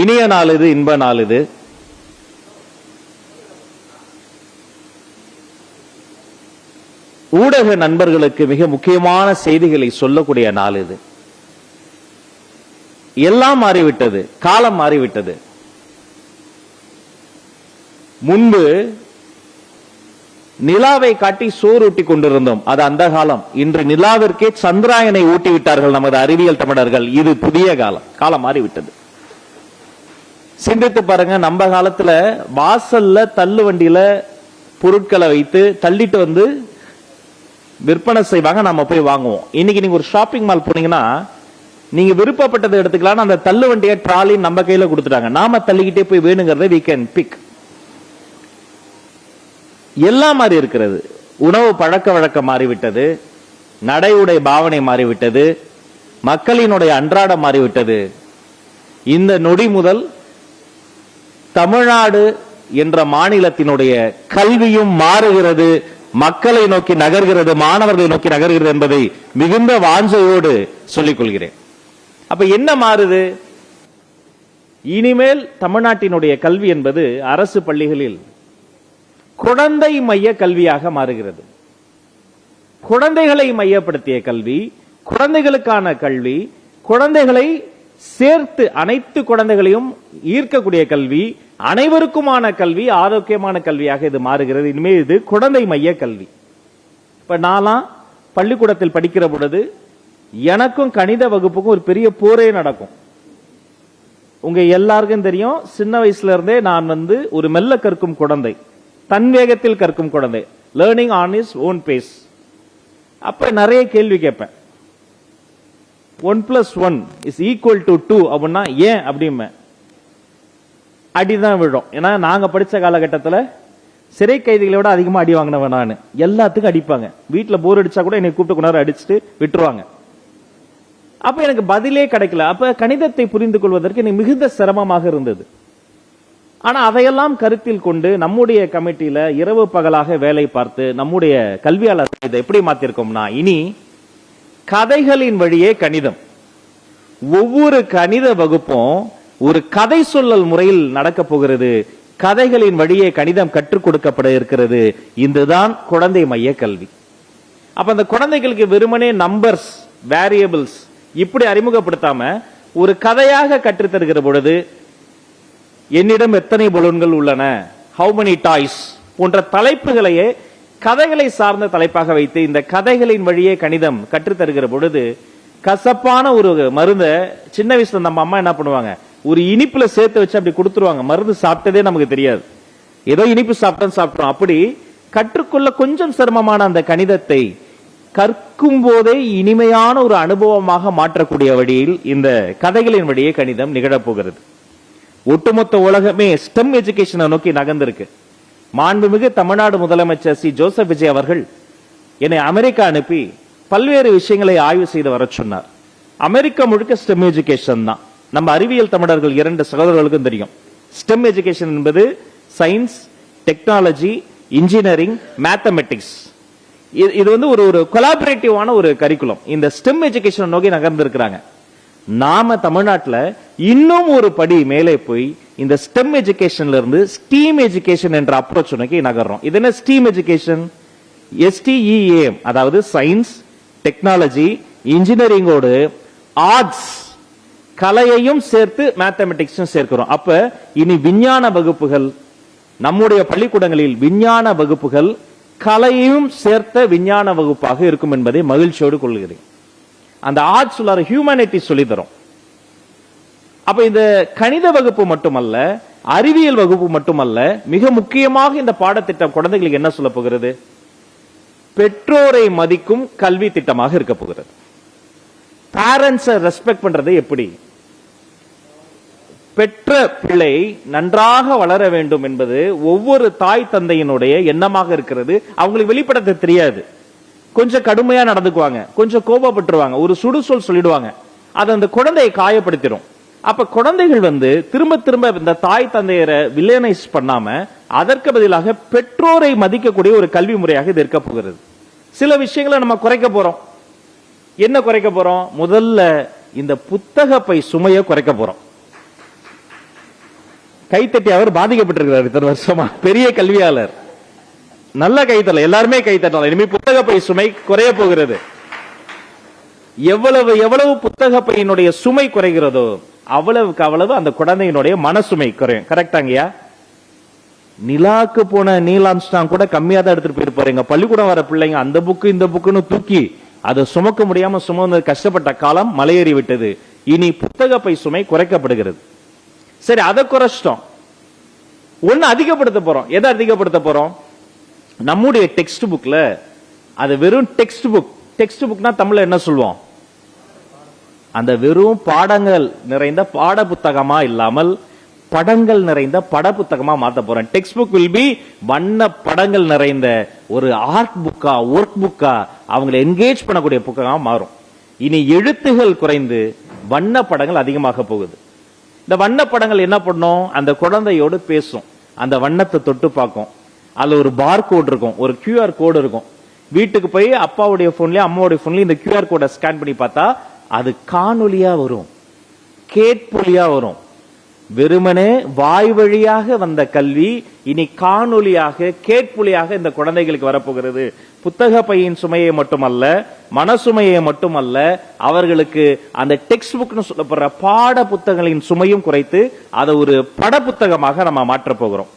இனிய நாள் இது, இன்ப நாள் இது. ஊடக நண்பர்களுக்கு மிக முக்கியமான செய்திகளை சொல்லக்கூடிய நாள் இது. எல்லாம் மாறிவிட்டது, காலம் மாறிவிட்டது. முன்பு நிலாவை காட்டி சோறு ஊட்டி கொண்டிருந்தோம், அது அந்த காலம். இன்று நிலாவிற்கே சந்திராயனை ஊட்டிவிட்டார்கள் நமது அறிவியல் தமிழர்கள். இது புதிய காலம், காலம் மாறிவிட்டது. சிந்தித்து பாருங்க, நம்ம காலத்துல வாசல்ல தள்ளு வண்டியில பொருட்களை வைத்து தள்ளிட்டு வந்து விற்பனை செய்வாங்க, நம்ம போய் வாங்குவோம். இன்னைக்கு நீங்க ஒரு ஷாப்பிங் மால் போனீங்கன்னா நீங்க விருப்பப்பட்டதை எடுத்துக்கலாம், அந்த தள்ளு வண்டியை ட்ராலி நம்ம கையில கொடுத்துட்டாங்க, நாம தள்ளிக்கிட்டே போய் வேணுங்கிறத we can pick. எல்லாம் மாறி இருக்கிறது. உணவு பழக்க வழக்கம் மாறிவிட்டது, நடை உடை பாவனை மாறிவிட்டது, மக்களினுடைய அன்றாடம் மாறிவிட்டது. இந்த நொடி முதல் தமிழ்நாடு என்ற மாநிலத்தினுடைய கல்வியும் மாறுகிறது, மக்களை நோக்கி நகர்கிறது, மாணவர்களை நோக்கி நகர்கிறது என்பதை மிகுந்த வாஞ்சையோடு சொல்லிக் கொள்கிறேன். அப்ப என்ன மாறுது? இனிமேல் தமிழ்நாட்டினுடைய கல்வி என்பது அரசு பள்ளிகளில் குழந்தை மைய கல்வியாக மாறுகிறது. குழந்தைகளை மையப்படுத்திய கல்வி, குழந்தைகளுக்கான கல்வி, குழந்தைகளை சேர்த்து அனைத்து குழந்தைகளையும் ஈர்க்கக்கூடிய கல்வி, அனைவருக்குமான கல்வி, ஆரோக்கியமான கல்வியாக இது மாறுகிறது. இனிமேல் இது குழந்தை மைய கல்வி. இப்ப நான்லாம் பள்ளிக்கூடத்தில் படிக்கிற பொழுது எனக்கும் கணித வகுப்புக்கும் ஒரு பெரிய போரே நடக்கும். உங்க எல்லாருக்கும் தெரியும், சின்ன வயசுல இருந்தே நான் ஒரு மெல்ல கற்கும் குழந்தை, தன் வேகத்தில் கற்கும் குழந்தை, learning on is own pace. அப்ப நிறைய கேள்வி கேட்பேன். 1+1 is equal to 2 அப்படின்னா ஏன் அப்படிமே அடிதான் விழும். ஏன்னா நாங்க படிச்ச காலகட்டத்தில் சிறை கைதிகளை விட அதிகமா அடி வாங்கினவன் நான். எல்லாத்துக்கும் அடிப்பாங்க, வீட்டுல போர் அடிச்சா கூட என்னை கூப்பிட்டு கொண்டாரு அடிச்சுட்டு விட்டுருவாங்க. அப்ப எனக்கு பதிலே கிடைக்கல. அப்ப கணிதத்தை புரிந்து கொள்வதற்கு எனக்கு மிகுந்த சிரமமாக இருந்தது. ஆனா அதையெல்லாம் கருத்தில் கொண்டு நம்முடைய கமிட்டியில இரவு பகலாக வேலை பார்த்து நம்முடைய கல்வியாளர் இதை எப்படி மாத்திருக்கோம்னா, இனி கதைகளின் வழியே கணிதம். ஒவ்வொரு கணித வகுப்பும் ஒரு கதை சொல்லல் முறையில் நடக்க போகிறது. கதைகளின் வழியே கணிதம் கற்றுக் கொடுக்கப்பட இருக்கிறது. இதுதான் குழந்தை மைய கல்வி. அப்ப அந்த குழந்தைகளுக்கு வெறுமனே நம்பர்ஸ், வேரியபிள்ஸ் இப்படி அறிமுகப்படுத்தாம ஒரு கதையாக கற்றுத்தருகிற பொழுது, என்னிடம் எத்தனை பலூன்கள் உள்ளன, ஹவு மெனி டாய்ஸ் போன்ற தலைப்புகளையே கதைகளை சார்ந்த தலைப்பாக வைத்து இந்த கதைகளின் வழியே கணிதம் கற்றுத்தருகிற பொழுது, கசப்பான ஒரு மருந்தை சின்ன வயசுல நம்ம அம்மா என்ன பண்ணுவாங்க, ஒரு இனிப்புல சேர்த்து வச்சு அப்படி கொடுத்துருவாங்க. மருந்து சாப்பிட்டதே நமக்கு தெரியாது, ஏதோ இனிப்பு சாப்பிட்டோம். அப்படி கற்றுக்கொள்ள கொஞ்சம் சிரமமான அந்த கணிதத்தை கற்கும் போதே இனிமையான ஒரு அனுபவமாக மாற்றக்கூடிய வழியில் இந்த கதைகளின் வழியே கணிதம் நிகழப்போகிறது. ஒட்டுமொத்த உலகமே ஸ்டெம் எஜுகேஷனை நோக்கி நகர்ந்திருக்கு. மாண்புமிகு தமிழ்நாடு முதலமைச்சர் சி ஜோசப் விஜய் அவர்கள் என்னை அமெரிக்கா அனுப்பி பல்வேறு விஷயங்களை ஆய்வு செய்து வர சொன்னார். அமெரிக்கா முழுக்க ஸ்டெம் எஜுகேஷன் தான். நம்ம அறிவியல் தமிழர்கள் 2 சகோதரர்களுக்கும் தெரியும். ஸ்டெம் எஜுகேஷன் என்பது சயின்ஸ், டெக்னாலஜி, இன்ஜினியரிங், மேத்தமெட்டிக்ஸ். இது ஒரு கொலாபரேட்டிவான ஒரு கரிக்குலம். இந்த ஸ்டெம் எஜுகேஷன் நோக்கி நகர்ந்திருக்கிறாங்க. நாம தமிழ்நாட்டில் இன்னும் ஒரு படி மேலே போய் இந்த ஸ்டெம் எஜுகேஷன்ல இருந்து ஸ்டீம் எஜுகேஷன் என்ற அப்ரோச் நோக்கி நகர்றோம். இது என்ன ஸ்டீம் எஜுகேஷன்? STEAM, அதாவது சயின்ஸ், டெக்னாலஜி, இன்ஜினியரிங்கோடு ஆர்ட்ஸ், கலையையும் சேர்த்து மேத்தமெட்டிக்ஸும் சேர்க்கிறோம். அப்ப இனி விஞ்ஞான வகுப்புகள், நம்முடைய பள்ளிக்கூடங்களில் விஞ்ஞான வகுப்புகள் கலையையும் சேர்த்த விஞ்ஞான வகுப்பாக இருக்கும் என்பதை மகிழ்ச்சியோடு கொள்கிறேன். அந்த ஆர்ட்ஸ் உள்ள ஹியூமனிட்டி சொல்லி தரும். அப்ப இந்த கணித வகுப்பு மட்டுமல்ல, அறிவியல் வகுப்பு மட்டுமல்ல, மிக முக்கியமாக இந்த பாடத்திட்டம் குழந்தைகளுக்கு என்ன சொல்ல போகிறது? பெற்றோரை மதிக்கும் கல்வி திட்டமாக இருக்க போகிறது. பேரண்ட்ஸை ரெஸ்பெக்ட் பண்றது எப்படி? பெற்ற பிள்ளை நன்றாக வளர வேண்டும் என்பது ஒவ்வொரு தாய் தந்தையினுடைய எண்ணமாக இருக்கிறது. அவங்களுக்கு வெளிப்படுத்த தெரியாது. கொஞ்சம் கடுமையா நடந்துக்குவாங்க, கொஞ்சம் கோபப்பட்டுருவாங்க, ஒரு சுடுசொல் சொல்லிடுவாங்க. அது அந்த குழந்தையை காயப்படுத்திடும். அப்ப குழந்தைகள் திரும்ப திரும்ப இந்த தாய் தந்தையரை வில்லனைஸ் பண்ணாம அதற்கு பதிலாக பெற்றோரை மதிக்கக்கூடிய ஒரு கல்வி முறையாக இது இருக்க போகிறது. சில விஷயங்களை நம்ம குறைக்க போறோம். என்ன குறைக்க போறோம்? முதல்ல இந்த புத்தக பை சுமையை குறைக்க போறோம். கைத்தட்டி அவர் பாதிக்கப்பட்டிருக்கிறார் இத்தனை வருஷமா, பெரிய கல்வியாளர். நல்ல கைத்தல, எல்லாருமே கைத்தட்டலாம். இனிமே புத்தக பை சுமை குறைய போகிறது. எவ்வளவு எவ்வளவு புத்தக பையினுடைய சுமை குறைகிறதோ அவ்வளவுக்கு அவ்வளவு அந்த குழந்தையினுடைய மனசுமை குறையும். கரெக்டாங்கய்யா? நிலாக்கு போன நீல் ஆம்ஸ்ட்ராங் கூட கம்மியா தான் எடுத்துட்டு போயிருப்பாரு. எங்க பள்ளிக்கூடம் வர பிள்ளைங்க அந்த புக்கு இந்த புக்குன்னு தூக்கி அதை சுமக்க முடியாம சுமந்து கஷ்டப்பட்ட காலம் மலையேறி விட்டது. இனி புத்தக பை சுமை குறைக்கப்படுகிறது. சரி, அதை குறைச்சிட்டோம். ஒன்னு அதிகப்படுத்த போறோம். எதை அதிகப்படுத்த போறோம்? நம்முடைய டெக்ஸ்ட் புக்ல அது வெறும் டெக்ஸ்ட் புக். டெக்ஸ்ட் புக்னா தமிழ்ல என்ன சொல்லுவோம்? அந்த வெறும் பாடங்கள் நிறைந்த பாட புத்தகமா இல்லாமல் படங்கள் நிறைந்த பட புத்தகமா மாத்த போறேன். டெக்ஸ்ட் புக் வில் பி வண்ண படங்கள் நிறைந்த ஒரு ஆர்ட் புக்கா, ஒர்க் புக்கா, அவங்களை என்கேஜ் பண்ணக்கூடிய புத்தகமா மாறும். இனி எழுத்துகள் குறைந்து வண்ண படங்கள் அதிகமாக போகுது. இந்த வண்ண படங்கள் என்ன பண்ணும்? அந்த குழந்தையோடு பேசும், அந்த வண்ணத்தை தொட்டு பார்க்கும். அதுல ஒரு பார் கோட் இருக்கும், ஒரு QR கோடு இருக்கும். வீட்டுக்கு போய் அப்பாவுடைய போன்லயும் அம்மாவுடைய போன்லயும் இந்த QR கோடை ஸ்கேன் பண்ணி பார்த்தா அது காணொலியா வரும், கேட்பொலியா வரும். வெறுமனே வாய் வழியாக வந்த கல்வி இனி காணொலியாக, கேட்பொலியாக இந்த குழந்தைகளுக்கு வரப்போகிறது. புத்தக பையின் சுமையை மட்டுமல்ல, மனசுமையை மட்டுமல்ல, அவர்களுக்கு அந்த டெக்ஸ்ட் புக்னு சொல்லப்படுற பாட புத்தகங்களின் சுமையும் குறைத்து அதை ஒரு பட புத்தகமாக நம்ம மாற்ற போகிறோம்.